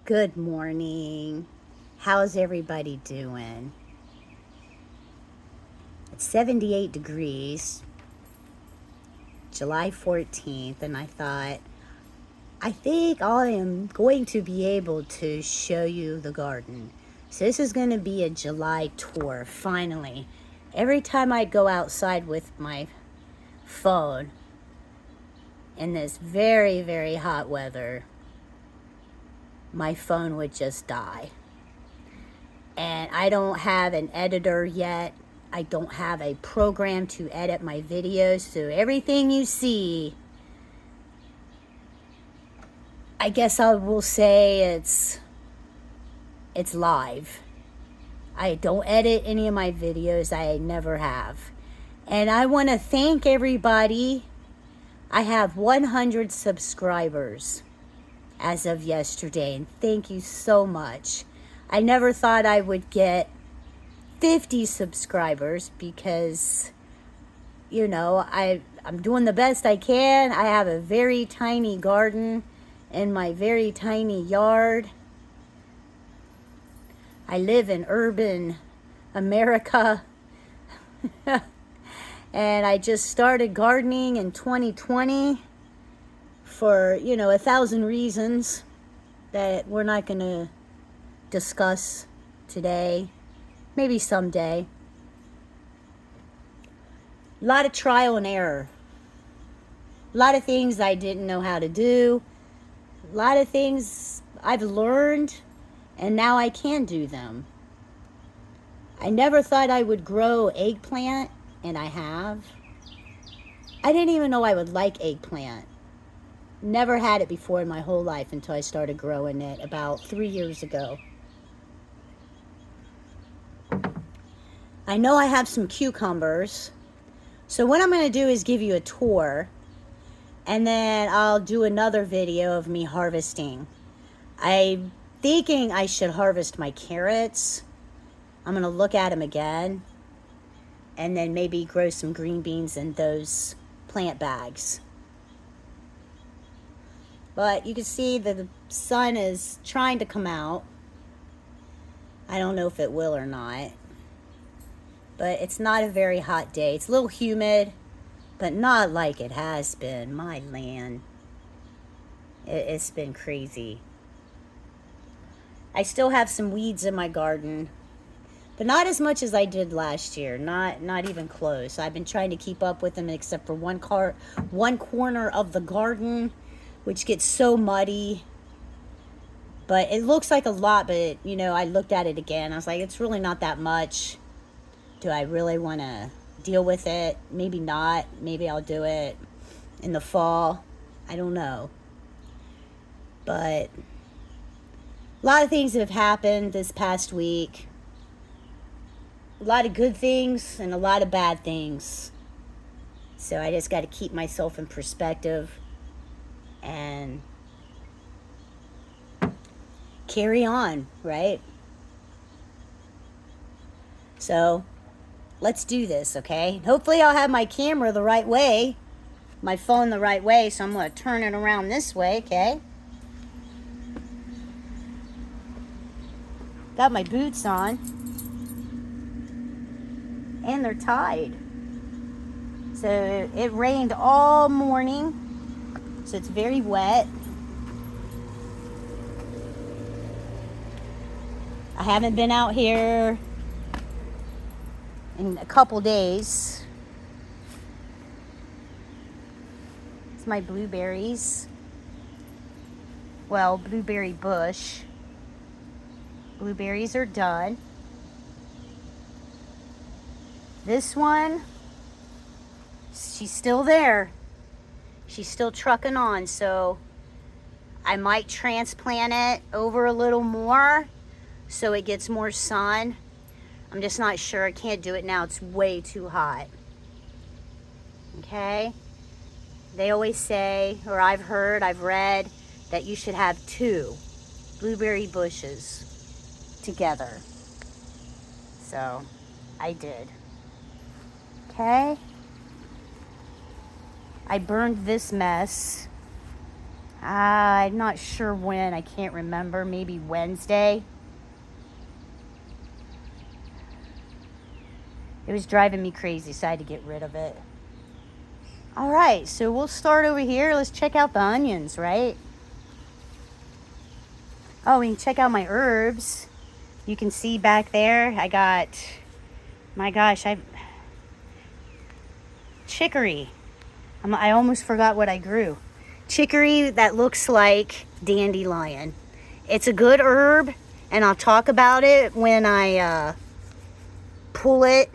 Good morning. How's everybody doing? It's 78 degrees, July 14th, and I think I am going to be able to show you the garden. So this is going to be a July tour, finally. Every time I go outside with my phone in this very, very hot weather, my phone would just die. And I don't have an editor yet. I don't have a program to edit my videos, so everything you see, I guess I will say it's live. I don't edit any of my videos. I never have. And I want to thank everybody. I have 100 subscribers as of yesterday, and thank you so much. I never thought I would get 50 subscribers because, I'm doing the best I can. I have a very tiny garden in my very tiny yard. I live in urban America. And I just started gardening in 2020 for, 1,000 reasons that we're not going to discuss today. Maybe someday. A lot of trial and error. A lot of things I didn't know how to do. A lot of things I've learned, and now I can do them. I never thought I would grow eggplant, and I have. I didn't even know I would like eggplant. Never had it before in my whole life until I started growing it about 3 years ago. I know I have some cucumbers. So what I'm going to do is give you a tour. And then I'll do another video of me harvesting. I'm thinking I should harvest my carrots. I'm going to look at them again. And then maybe grow some green beans in those plant bags. But you can see that the sun is trying to come out. I don't know if it will or not. But it's not a very hot day. It's a little humid, but not like it has been. My land. It's been crazy. I still have some weeds in my garden, but not as much as I did last year. Not even close. I've been trying to keep up with them, except for one corner of the garden, which gets so muddy. But it looks like a lot, but, I looked at it again. I was like, it's really not that much. Do I really want to deal with it? Maybe not. Maybe I'll do it in the fall. I don't know. But a lot of things have happened this past week. A lot of good things and a lot of bad things. So I just got to keep myself in perspective and carry on, right? So let's do this, okay? Hopefully I'll have my camera the right way, my phone the right way, so I'm going to turn it around this way, okay? Got my boots on. And they're tied. So it rained all morning, so it's very wet. I haven't been out here in a couple days. It's my blueberries. Well, blueberry bush. Blueberries are done. This one, she's still there. She's still trucking on, so I might transplant it over a little more so it gets more sun. I'm just not sure. I can't do it now. It's way too hot. Okay? They always say, or I've read, that you should have 2 blueberry bushes together. So, I did. Okay? I burned this mess. I'm not sure when. I can't remember. Maybe Wednesday. It was driving me crazy, so I had to get rid of it. All right, so we'll start over here. Let's check out the onions, right? Oh, we can check out my herbs. You can see back there, I got, my gosh, chicory. I almost forgot what I grew. Chicory that looks like dandelion. It's a good herb, and I'll talk about it when I pull it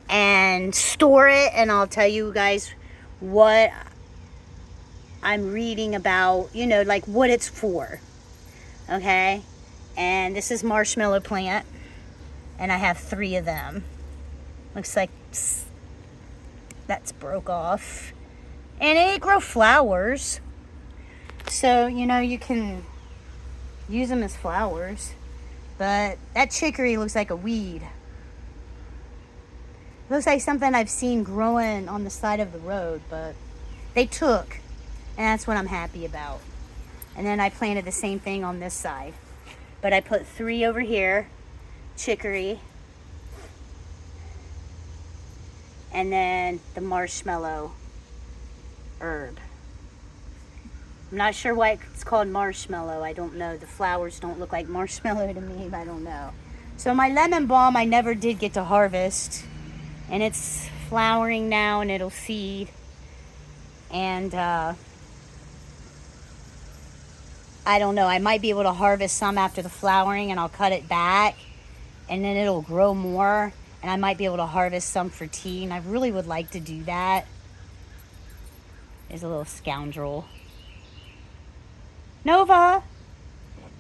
and store it, and I'll tell you guys what I'm reading about, you know, like what it's for. Okay? And this is marshmallow plant, and I have 3 of them. Looks like that's broke off. And they grow flowers. So, you know, you can use them as flowers. But that chicory looks like a weed. Looks like something I've seen growing on the side of the road, but they took. And that's what I'm happy about. And then I planted the same thing on this side. But I put 3 over here, chicory, and then the marshmallow herb. I'm not sure why it's called marshmallow. I don't know. The flowers don't look like marshmallow to me. I don't know. So my lemon balm I never did get to harvest. And it's flowering now, and it'll seed. And I don't know, I might be able to harvest some after the flowering, and I'll cut it back, and then it'll grow more, and I might be able to harvest some for tea, and I really would like to do that. There's a little scoundrel. Nova,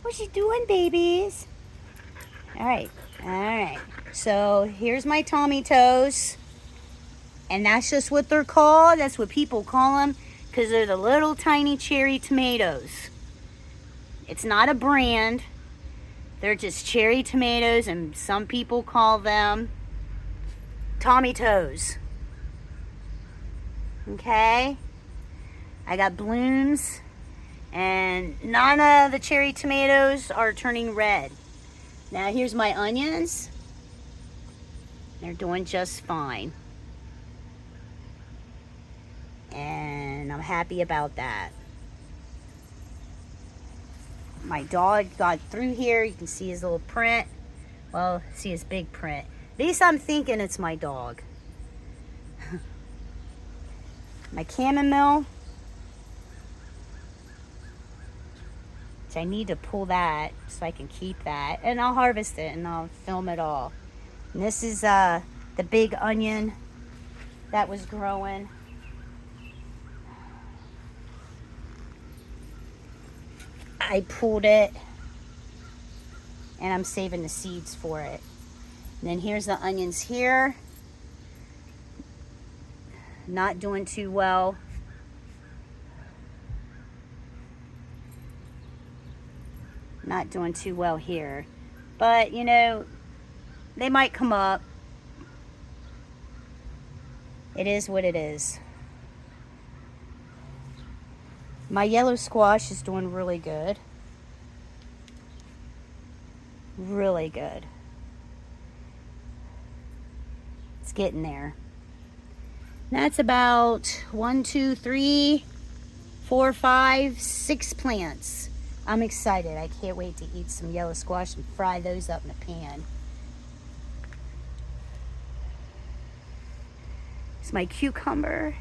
what you doing, babies? All right. So here's my Tommy toes, and that's just what they're called. That's what people call them, because they're the little tiny cherry tomatoes. It's not a brand. They're just cherry tomatoes, and some people call them Tommy toes. Okay? I got blooms, and none of the cherry tomatoes are turning red. Now here's my onions. They're doing just fine. And I'm happy about that. My dog got through here. You can see his little print. Well, see his big print. At least I'm thinking it's my dog. My chamomile, which I need to pull that so I can keep that. And I'll harvest it and I'll film it all. And this is the big onion that was growing. I pulled it, and I'm saving the seeds for it. And then here's the onions here. Not doing too well. Not doing too well here. But, you know, they might come up. It is what it is. My yellow squash is doing really good. Really good. It's getting there. That's about 1, 2, 3, 4, 5, 6 plants. I'm excited. I can't wait to eat some yellow squash and fry those up in a pan. It's my cucumber.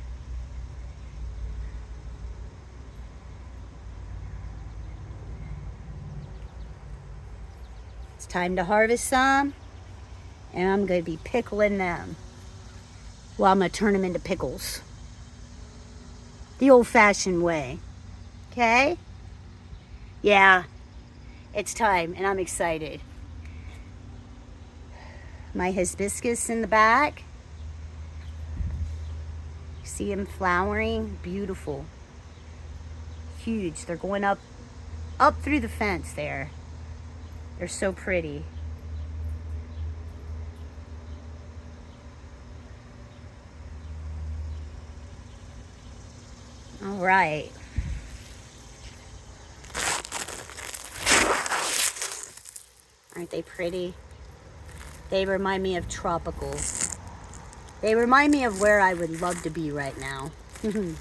It's time to harvest some, and I'm going to be pickling them. Well, I'm going to turn them into pickles. The old-fashioned way. Okay? Yeah, it's time, and I'm excited. My hibiscus in the back. See them flowering? Beautiful. Huge. They're going up through the fence there. They're so pretty. All right. Aren't they pretty? They remind me of tropical. They remind me of where I would love to be right now. Look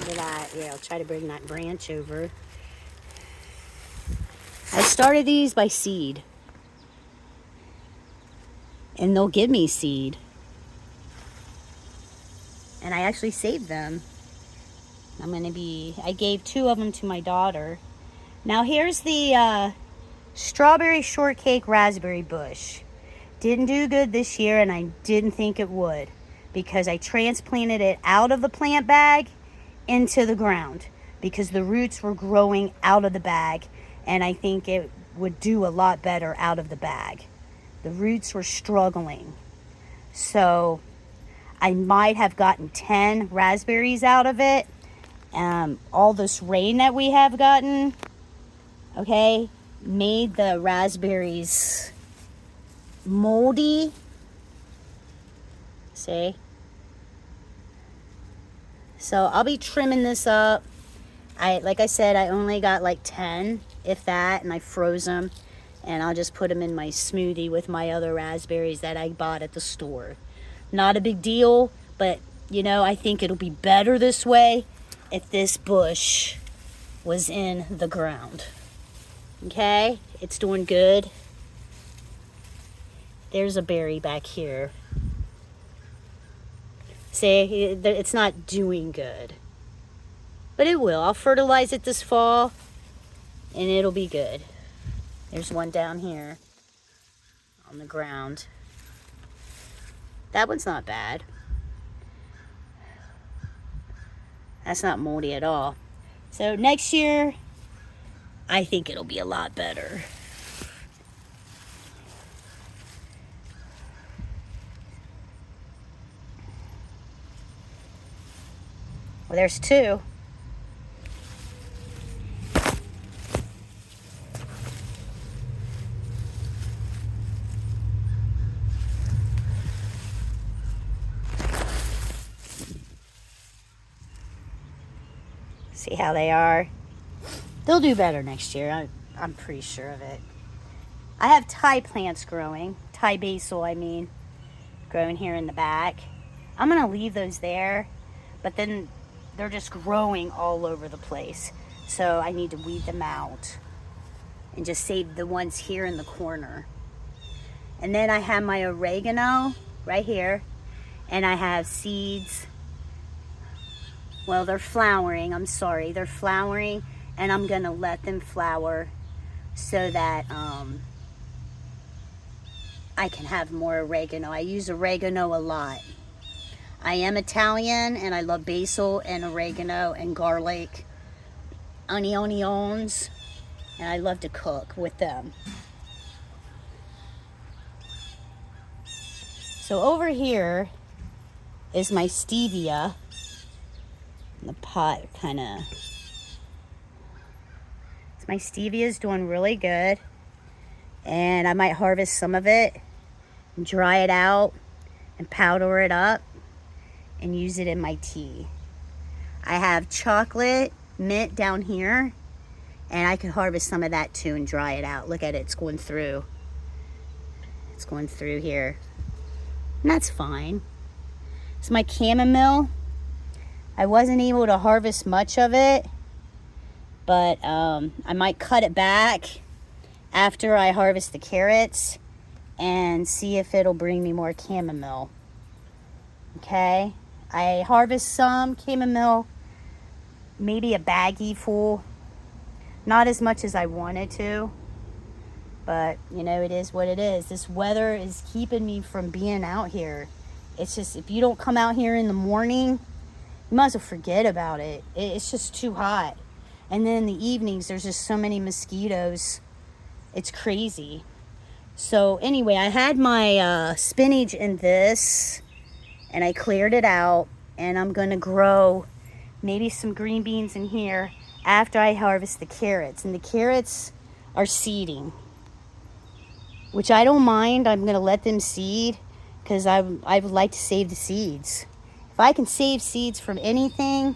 at that. Yeah, I'll try to bring that branch over. I started these by seed. And they'll give me seed. And I actually saved them. I gave 2 of them to my daughter. Now here's the strawberry shortcake raspberry bush. Didn't do good this year, and I didn't think it would, because I transplanted it out of the plant bag into the ground because the roots were growing out of the bag, and I think it would do a lot better out of the bag. The roots were struggling. So I might have gotten 10 raspberries out of it. All this rain that we have gotten, okay, made the raspberries moldy. See? So I'll be trimming this up. Like I said, I only got like 10, if that, and I froze them. And I'll just put them in my smoothie with my other raspberries that I bought at the store. Not a big deal, but, you know, I think it'll be better this way if this bush was in the ground. Okay? It's doing good. There's a berry back here. See, it's not doing good. But it will. I'll fertilize it this fall, and it'll be good. There's one down here on the ground. That one's not bad. That's not moldy at all. So next year, I think it'll be a lot better. Well, there's 2. See how they are? They'll do better next year. I'm pretty sure of it. I have Thai plants growing. Thai basil, I mean. Growing here in the back. I'm going to leave those there. But then they're just growing all over the place. So I need to weed them out. And just save the ones here in the corner. And then I have my oregano right here. And I have seeds. Well, they're flowering. I'm sorry. They're flowering, and I'm going to let them flower so that I can have more oregano. I use oregano a lot. I am Italian, and I love basil and oregano and garlic, onions, and I love to cook with them. So over here is my stevia. The pot kind of, my stevia is doing really good, and I might harvest some of it and dry it out and powder it up and use it in my tea. I have chocolate mint down here, and I could harvest some of that too and dry it out. Look at it, it's going through. It's going through here, and that's fine. It's my chamomile. I wasn't able to harvest much of it, but I might cut it back after I harvest the carrots and see if it'll bring me more chamomile. Okay, I harvest some chamomile, maybe a baggie full, not as much as I wanted to, but you know, it is what it is. This weather is keeping me from being out here. It's just, if you don't come out here in the morning, you might as well forget about it. It's just too hot. And then in the evenings, there's just so many mosquitoes. It's crazy. So anyway, I had my spinach in this, and I cleared it out. And I'm going to grow maybe some green beans in here after I harvest the carrots. And the carrots are seeding, which I don't mind. I'm going to let them seed because I would like to save the seeds. If I can save seeds from anything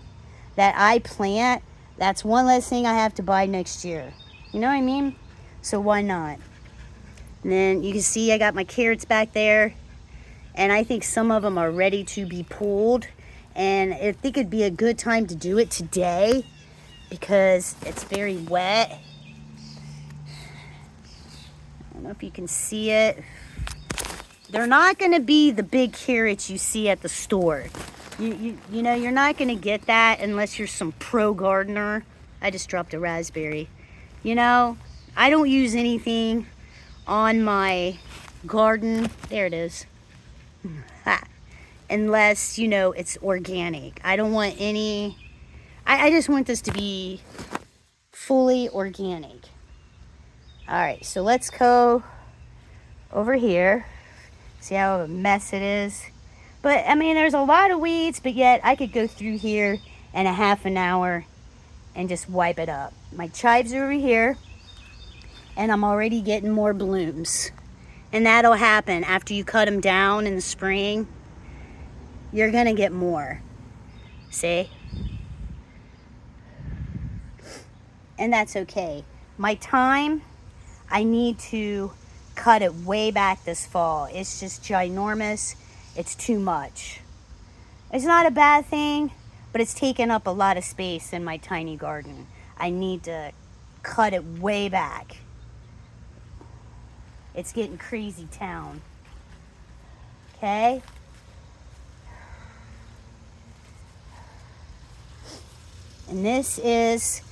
that I plant, That's one less thing I have to buy next year. You know what I mean? So why not? And then you can see I got my carrots back there. And I think some of them are ready to be pulled. And I think it'd be a good time to do it today because it's very wet. I don't know if you can see it. They're not going to be the big carrots you see at the store. You know, you're not going to get that unless you're some pro gardener. I just dropped a raspberry. You know, I don't use anything on my garden. There it is. Unless, you know, it's organic. I don't want any... I just want this to be fully organic. Alright, so let's go over here. See how a mess it is? But, I mean, there's a lot of weeds, but yet I could go through here in a half an hour and just wipe it up. My chives are over here, and I'm already getting more blooms. And that'll happen after you cut them down in the spring. You're going to get more. See? And that's okay. My thyme, I need to cut it way back this fall. It's just ginormous. It's too much. It's not a bad thing, but it's taken up a lot of space in my tiny garden. I need to cut it way back. It's getting crazy town. Okay? And this is,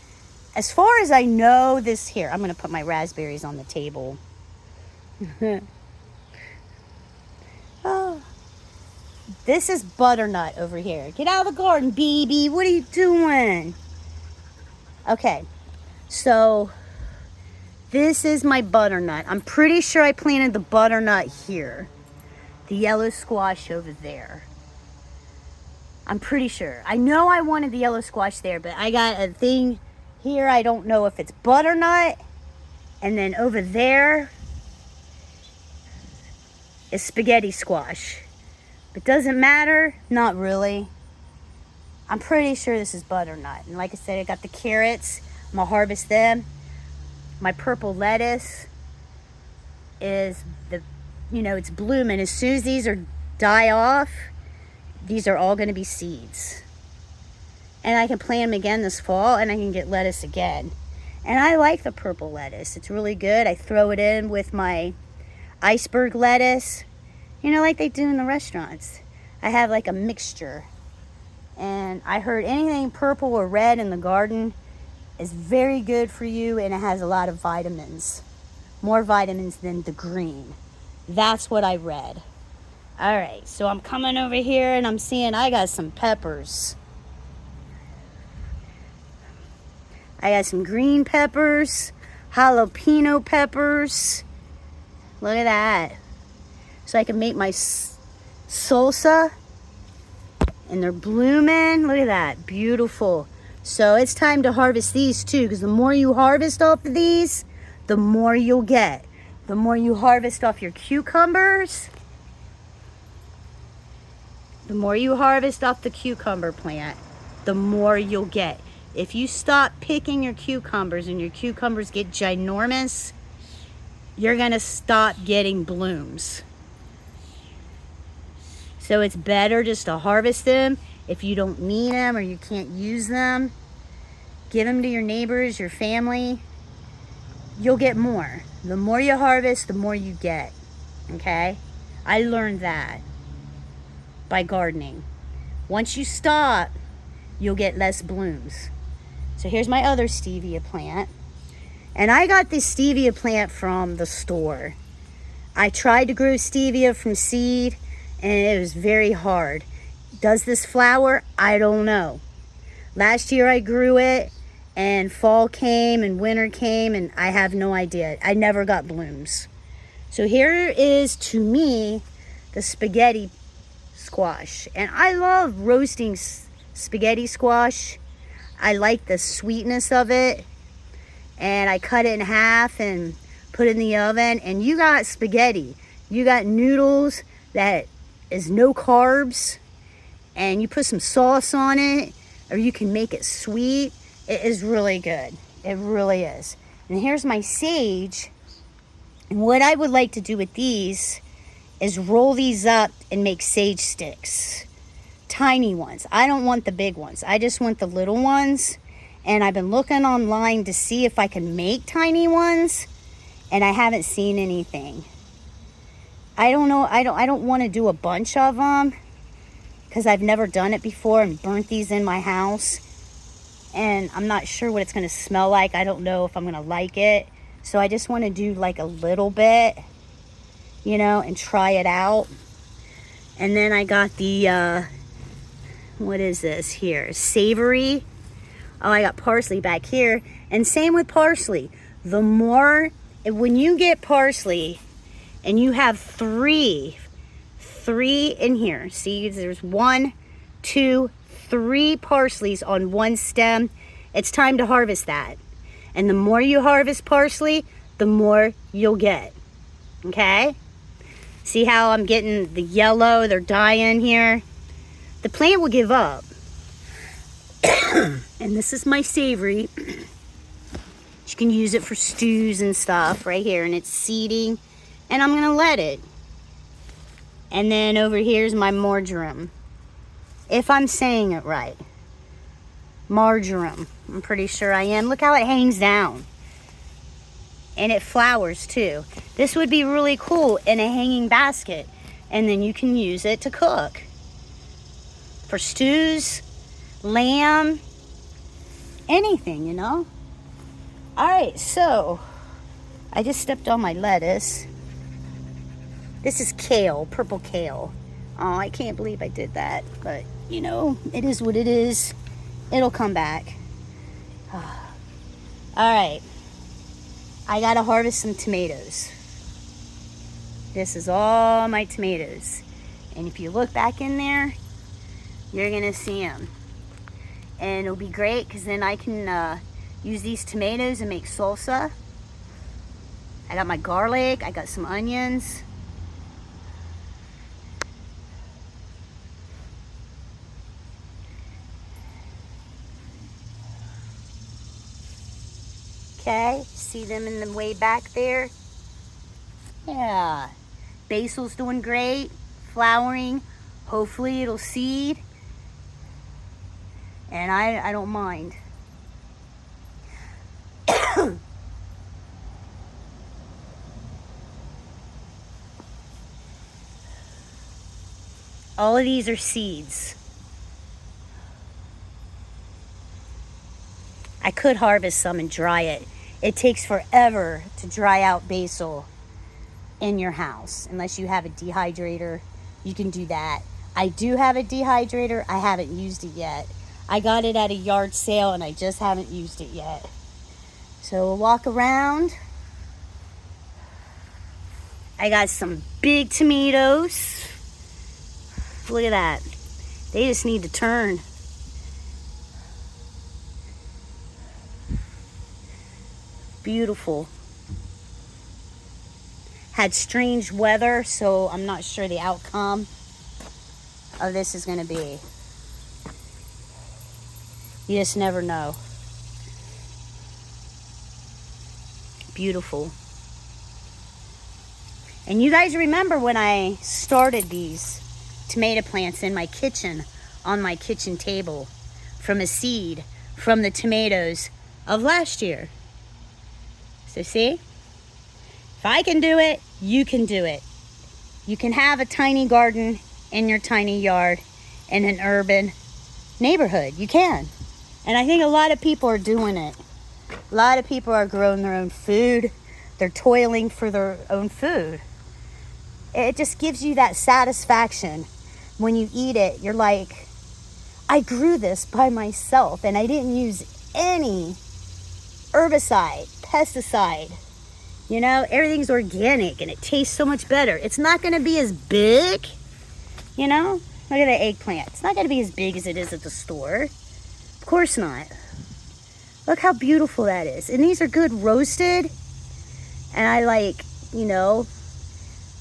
as far as I know, this here. I'm going to put my raspberries on the table. Oh. This is butternut over here. Get out of the garden, baby. What are you doing? Okay. So, this is my butternut. I'm pretty sure I planted the butternut here. The yellow squash over there. I'm pretty sure. I know I wanted the yellow squash there, but I got a thing here. I don't know if it's butternut. And then over there is spaghetti squash. But doesn't matter. Not really. I'm pretty sure this is butternut. And like I said, I got the carrots. I'm going to harvest them. My purple lettuce is it's blooming. As soon as these die off, these are all going to be seeds. And I can plant them again this fall, and I can get lettuce again. And I like the purple lettuce. It's really good. I throw it in with my iceberg lettuce, like they do in the restaurants. I have like a mixture. And I heard anything purple or red in the garden is very good for you, and it has a lot of vitamins. More vitamins than the green. That's what I read. All right, so I'm coming over here and I'm seeing I got some peppers. I got some green peppers, jalapeno peppers. Look at that. So I can make my salsa. And they're blooming. Look at that, beautiful. So it's time to harvest these too, because the more you harvest off of these, the more you'll get. The more you harvest off your cucumbers, the more you harvest off the cucumber plant, the more you'll get. If you stop picking your cucumbers and your cucumbers get ginormous, you're going to stop getting blooms. So it's better just to harvest them. If you don't need them or you can't use them, give them to your neighbors, your family. You'll get more. The more you harvest, the more you get. Okay? I learned that by gardening. Once you stop, you'll get less blooms. So here's my other stevia plant. And I got this stevia plant from the store. I tried to grow stevia from seed, and it was very hard. Does this flower? I don't know. Last year I grew it, and fall came and winter came, and I have no idea. I never got blooms. So here is, to me, the spaghetti squash. And I love roasting spaghetti squash. I like the sweetness of it. And I cut it in half and put it in the oven. And you got spaghetti. You got noodles that is no carbs. And you put some sauce on it. Or you can make it sweet. It is really good. It really is. And here's my sage. And what I would like to do with these is roll these up and make sage sticks. Tiny ones. I don't want the big ones. I just want the little ones. And I've been looking online to see if I can make tiny ones, and I haven't seen anything. I don't know. I don't want to do a bunch of them because I've never done it before and burnt these in my house. And I'm not sure what it's going to smell like. I don't know if I'm going to like it. So I just want to do like a little bit, you know, and try it out. And then I got the, what is this here? Savory. Oh, I got parsley back here. And same with parsley. The more, when you get parsley and you have three in here. See, there's 1, 2, 3 parsleys on one stem. It's time to harvest that. And the more you harvest parsley, the more you'll get. Okay? See how I'm getting the yellow? They're dying here. The plant will give up. And this is my savory. You can use it for stews and stuff right here. And it's seeding. And I'm going to let it. And then over here is my marjoram. If I'm saying it right. Marjoram. I'm pretty sure I am. Look how it hangs down. And it flowers too. This would be really cool in a hanging basket. And then you can use it to cook. For stews, lamb, anything, you know. Alright, so I just stepped on my lettuce. This is kale, purple kale. Oh, I can't believe I did that. But, you know, it is what it is. It'll come back. Alright. I gotta harvest some tomatoes. This is all my tomatoes. And if you look back in there, you're gonna see them. And it'll be great because then I can use these tomatoes and make salsa. I got my garlic, I got some onions. Okay, see them in the way back there? Yeah. Basil's doing great, flowering. Hopefully it'll seed. And I don't mind. All of these are seeds. I could harvest some and dry it. It takes forever to dry out basil in your house. Unless you have a dehydrator, you can do that. I do have a dehydrator. I haven't used it yet. I got it at a yard sale and I just haven't used it yet. So we'll walk around. I got some big tomatoes. Look at that. They just need to turn. Beautiful. Had strange weather, so I'm not sure the outcome of this is going to be. You just never know. Beautiful. And you guys remember when I started these tomato plants in my kitchen, on my kitchen table, from a seed from the tomatoes of last year. So see, if I can do it, you can do it. You can have a tiny garden in your tiny yard in an urban neighborhood. You can. And I think a lot of people are doing it. A lot of people are growing their own food. They're toiling for their own food. It just gives you that satisfaction. When you eat it, you're like, I grew this by myself and I didn't use any herbicide, pesticide. You know, everything's organic and it tastes so much better. It's not going to be as big, you know. Look at the eggplant. It's not going to be as big as it is at the store. Of course not. Look how beautiful that is. And these are good roasted. And I like, you know,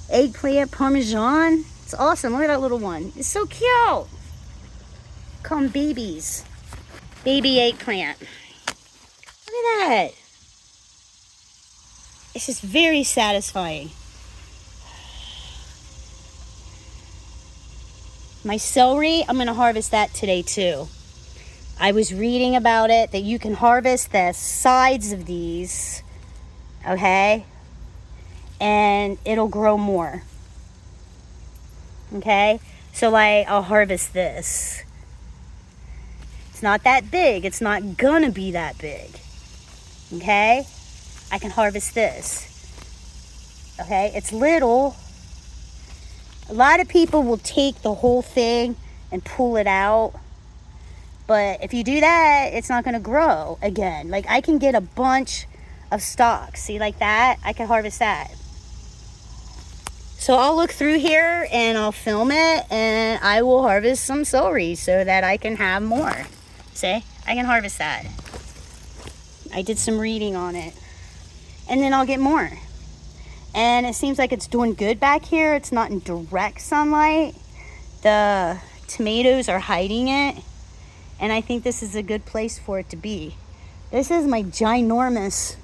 eggplant parmesan. It's awesome. Look at that little one. It's so cute. Call them babies. Baby eggplant. at that. It's just very satisfying. My celery, I'm going to harvest that today too. I was reading about it, that you can harvest the sides of these, okay? And it'll grow more. Okay? So I'll harvest this. It's not that big. It's not gonna be that big. Okay? I can harvest this. Okay? It's little. A lot of people will take the whole thing and pull it out. But if you do that, it's not gonna grow again. Like, I can get a bunch of stalks. See, like that? I can harvest that. So I'll look through here and I'll film it, and I will harvest some celery so that I can have more. See? I can harvest that. I did some reading on it. And then I'll get more. And it seems like it's doing good back here. It's not in direct sunlight. The tomatoes are hiding it. And I think this is a good place for it to be. This is my ginormous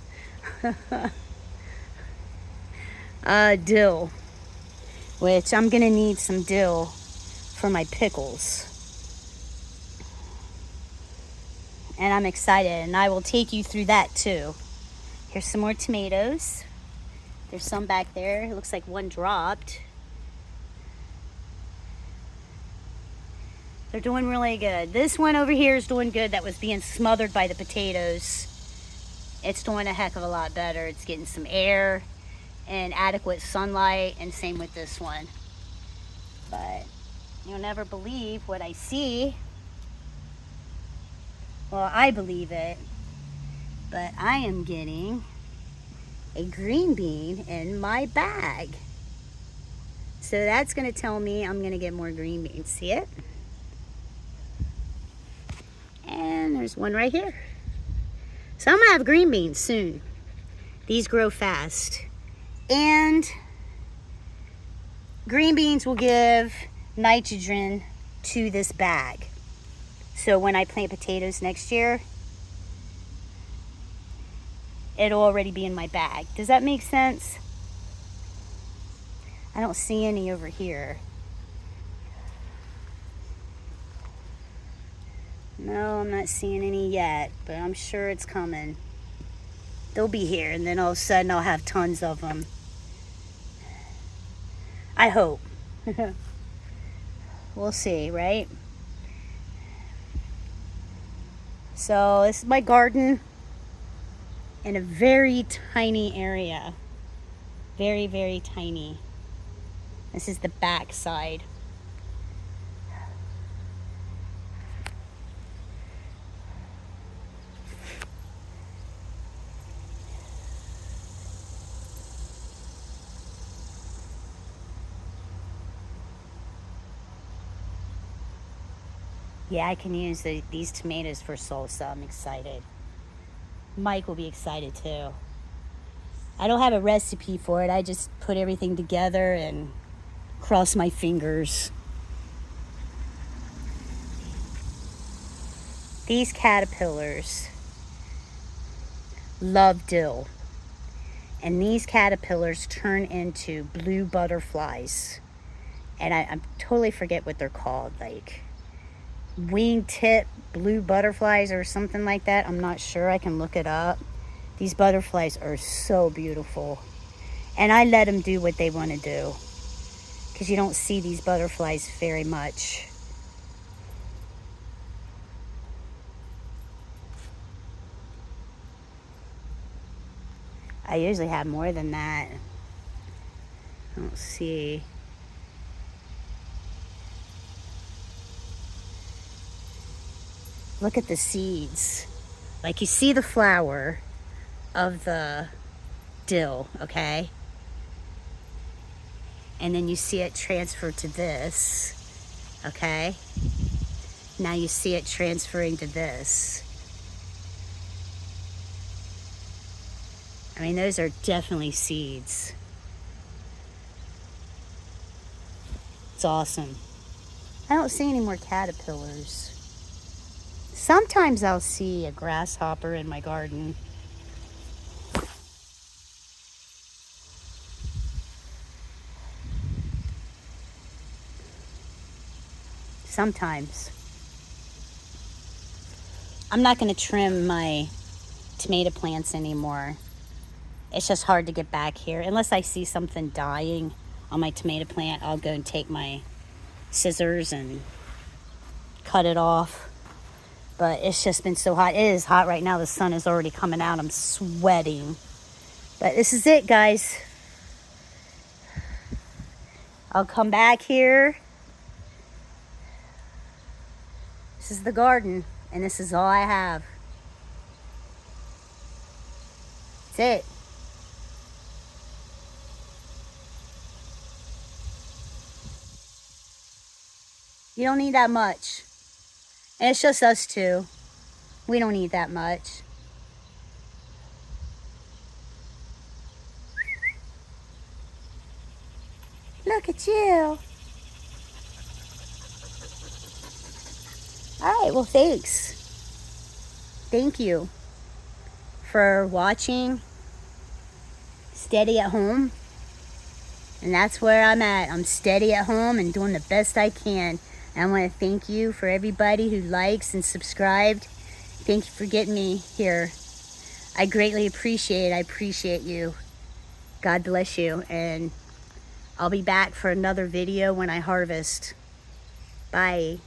dill, which I'm gonna need some dill for my pickles. And I'm excited, and I will take you through that too. Here's some more tomatoes. There's some back there. It looks like one dropped. They're doing really good. This one over here is doing good. That was being smothered by the potatoes. It's doing a heck of a lot better. It's getting some air and adequate sunlight, and same with this one. But you'll never believe what I see. Well, I believe it, but I am getting a green bean in my bag. So that's gonna tell me I'm gonna get more green beans. See it? And there's one right here. So I'm gonna have green beans soon. These grow fast. And green beans will give nitrogen to this bag. So when I plant potatoes next year, it'll already be in my bag. Does that make sense? I don't see any over here. No, I'm not seeing any yet, but I'm sure it's coming. They'll be here, and then all of a sudden I'll have tons of them. I hope. We'll see, right? So this is my garden in a very tiny area. Very, very tiny. This is the back side. Yeah, I can use these tomatoes for salsa. I'm excited. Mike will be excited too. I don't have a recipe for it. I just put everything together and cross my fingers. These caterpillars love dill. And these caterpillars turn into blue butterflies. And I totally forget what they're called. Like wingtip blue butterflies or something like that. I'm not sure. I can look it up. These butterflies are so beautiful. And I let them do what they want to do. Because you don't see these butterflies very much. I usually have more than that. I don't see. Look at the seeds. Like, you see the flower of the dill, okay? And then you see it transfer to this, okay? Now you see it transferring to this. I mean, those are definitely seeds. It's awesome. I don't see any more caterpillars. Sometimes I'll see a grasshopper in my garden. Sometimes. I'm not going to trim my tomato plants anymore. It's just hard to get back here. Unless I see something dying on my tomato plant, I'll go and take my scissors and cut it off. But it's just been so hot. It is hot right now. The sun is already coming out. I'm sweating. But this is it, guys. I'll come back here. This is the garden, and this is all I have. That's it. You don't need that much. And it's just us two. We don't need that much. Look at you. All right, well, thanks. Thank you for watching Steady at Home. And that's where I'm at. I'm steady at home and doing the best I can. And I want to thank you for everybody who likes and subscribed. Thank you for getting me here. I greatly appreciate it. I appreciate you. God bless you. And I'll be back for another video when I harvest. Bye.